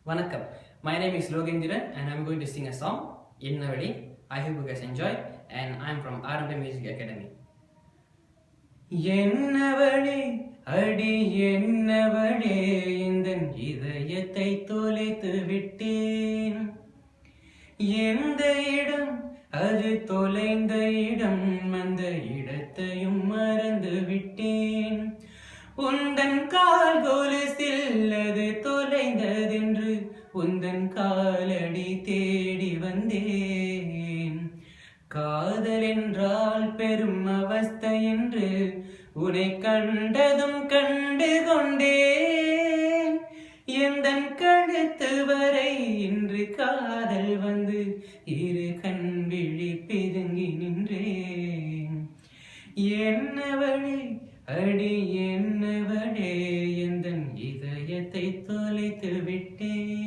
Vanakkam. My name is Logendran and I'm going to sing a song, Innavadi. I hope you guys enjoy, and I'm from R&B Music Academy. Ennavale அடி என்னவளே இந்தன் இதயத்தை தொலைத்து விட்டேன். எந்த இடம் அது தொலைந்த இடம், அந்த இடத்தையும் மறந்து விட்டேன். உந்தன் கால் கொலுசில் அது தொலைந்ததென்று உந்தன் காலடி தேடி வந்தேன். காதல் என்றால் பெரும் அவஸ்தை என்று உன்னை கண்டதும் கண்டு கொண்டேன். எந்தன் கழுத்து வரை இன்று காதல் வந்து இரு கண் விழி பிதுங்கி நின்றேன். என்னவளே அடி என்னவளே எந்தன் இதயத்தை தொலைத்து விட்டேன்.